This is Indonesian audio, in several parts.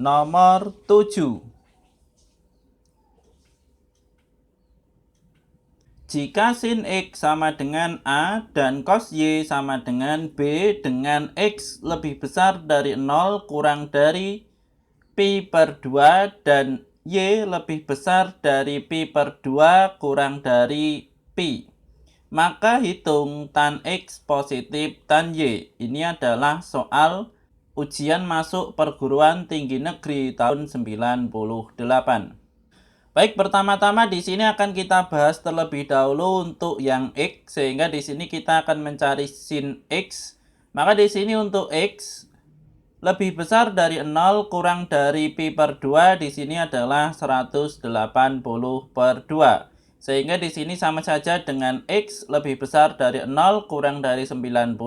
nomor 7. Jika sin X sama dengan A dan cos Y sama dengan B dengan X lebih besar dari 0 kurang dari Pi per 2 dan Y lebih besar dari Pi per 2 kurang dari Pi, maka hitung tan X positif tan Y. Ini adalah soal ujian masuk perguruan tinggi negeri tahun 98. Baik, pertama-tama di sini akan kita bahas terlebih dahulu untuk yang X, sehingga di sini kita akan mencari sin X. Maka di sini untuk X lebih besar dari 0 kurang dari Pi per 2 di sini adalah 180 per 2. Sehingga di sini sama saja dengan X lebih besar dari 0 kurang dari 90,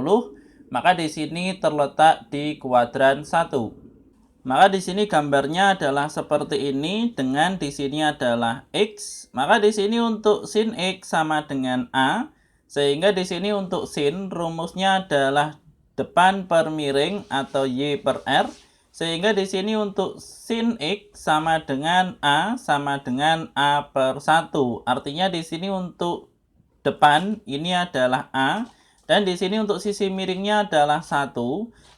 maka di sini terletak di kuadran 1. Maka di sini gambarnya adalah seperti ini dengan di sini adalah X. Maka di sini untuk sin X sama dengan A. Sehingga di sini untuk sin rumusnya adalah depan per miring atau Y per R. Sehingga di sini untuk sin X sama dengan A per 1. Artinya di sini untuk depan ini adalah A. Dan di sini untuk sisi miringnya adalah 1.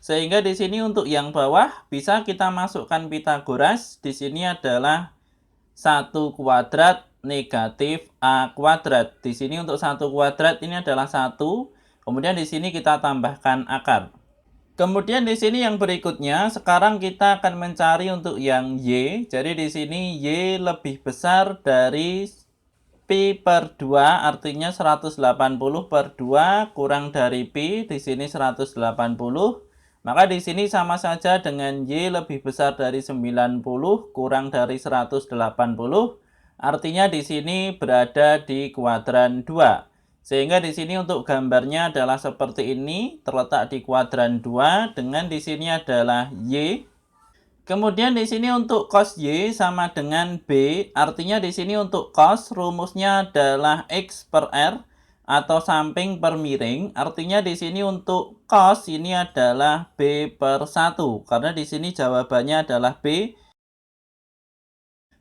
Sehingga di sini untuk yang bawah bisa kita masukkan Pitagoras. Di sini adalah 1 kuadrat negatif A kuadrat. Di sini untuk 1 kuadrat ini adalah 1. Kemudian di sini kita tambahkan akar. Kemudian di sini yang berikutnya, sekarang kita akan mencari untuk yang Y. Jadi di sini Y lebih besar dari Pi per 2, artinya 180 per 2 kurang dari Pi, di sini 180. Maka di sini sama saja dengan Y lebih besar dari 90 kurang dari 180. Artinya di sini berada di kuadran 2. Sehingga di sini untuk gambarnya adalah seperti ini, terletak di kuadran 2 dengan di sini adalah Y. Kemudian di sini untuk cos Y sama dengan B, artinya di sini untuk cos rumusnya adalah X per R atau samping per miring. Artinya di sini untuk cos ini adalah B per 1 karena di sini jawabannya adalah B.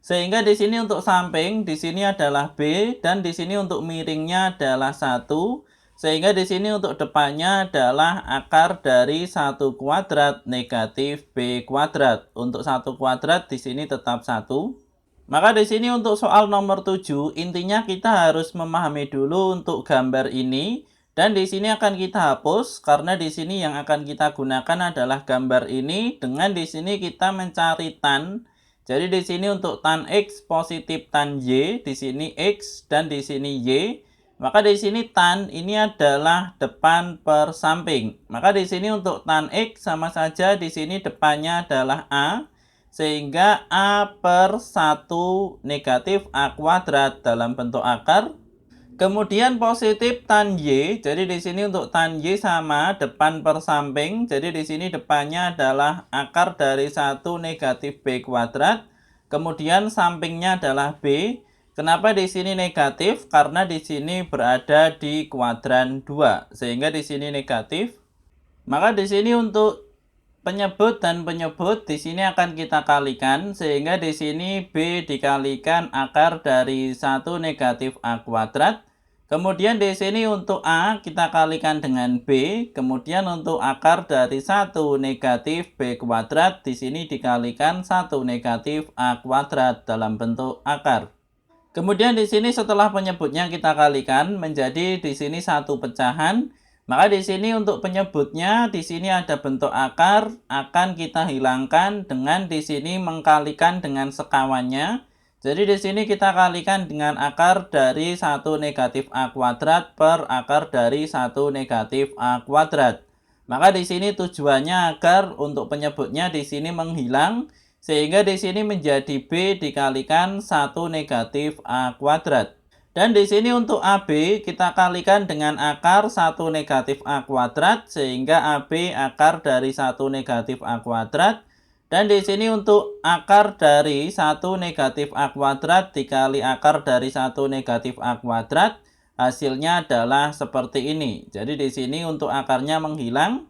Sehingga di sini untuk samping di sini adalah B dan di sini untuk miringnya adalah 1. Sehingga di sini untuk depannya adalah akar dari 1 kuadrat negatif B kuadrat. Untuk 1 kuadrat di sini tetap 1. Maka di sini untuk soal nomor 7, intinya kita harus memahami dulu untuk gambar ini. Dan di sini akan kita hapus karena di sini yang akan kita gunakan adalah gambar ini. Dengan di sini kita mencari tan. Jadi di sini untuk tan X positif tan Y, di sini X dan di sini Y. Maka di sini tan ini adalah depan per samping. Maka di sini untuk tan X sama saja di sini depannya adalah A. Sehingga A per 1 negatif A kuadrat dalam bentuk akar. Kemudian positif tan Y. Jadi di sini untuk tan Y sama depan per samping. Jadi di sini depannya adalah akar dari 1 negatif B kuadrat. Kemudian sampingnya adalah B. Kenapa di sini negatif? Karena di sini berada di kuadran 2, sehingga di sini negatif. Maka di sini untuk penyebut dan penyebut di sini akan kita kalikan, sehingga di sini B dikalikan akar dari 1 negatif A kuadrat. Kemudian di sini untuk A kita kalikan dengan B, kemudian untuk akar dari 1 negatif B kuadrat di sini dikalikan 1 negatif A kuadrat dalam bentuk akar. Kemudian di sini setelah penyebutnya kita kalikan menjadi di sini satu pecahan. Maka di sini untuk penyebutnya di sini ada bentuk akar akan kita hilangkan dengan di sini mengkalikan dengan sekawannya. Jadi di sini kita kalikan dengan akar dari 1 negatif A kuadrat per akar dari 1 negatif A kuadrat. Maka di sini tujuannya agar untuk penyebutnya di sini menghilang. Sehingga di sini menjadi B dikalikan 1 negatif A kuadrat. Dan di sini untuk AB kita kalikan dengan akar 1 negatif A kuadrat. Sehingga AB akar dari 1 negatif A kuadrat. Dan di sini untuk akar dari 1 negatif A kuadrat dikali akar dari 1 negatif A kuadrat. Hasilnya adalah seperti ini. Jadi di sini untuk akarnya menghilang.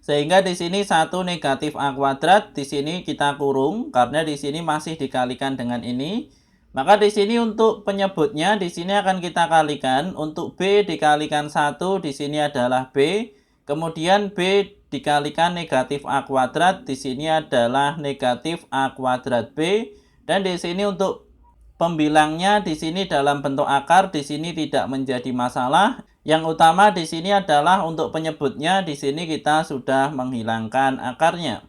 Sehingga di sini 1 negatif A kuadrat, di sini kita kurung karena di sini masih dikalikan dengan ini. Maka di sini untuk penyebutnya di sini akan kita kalikan. Untuk B dikalikan 1 di sini adalah B. Kemudian B dikalikan negatif A kuadrat, di sini adalah negatif A kuadrat B. Dan di sini untuk pembilangnya di sini dalam bentuk akar, di sini tidak menjadi masalah. Yang utama di sini adalah untuk penyebutnya, di sini kita sudah menghilangkan akarnya.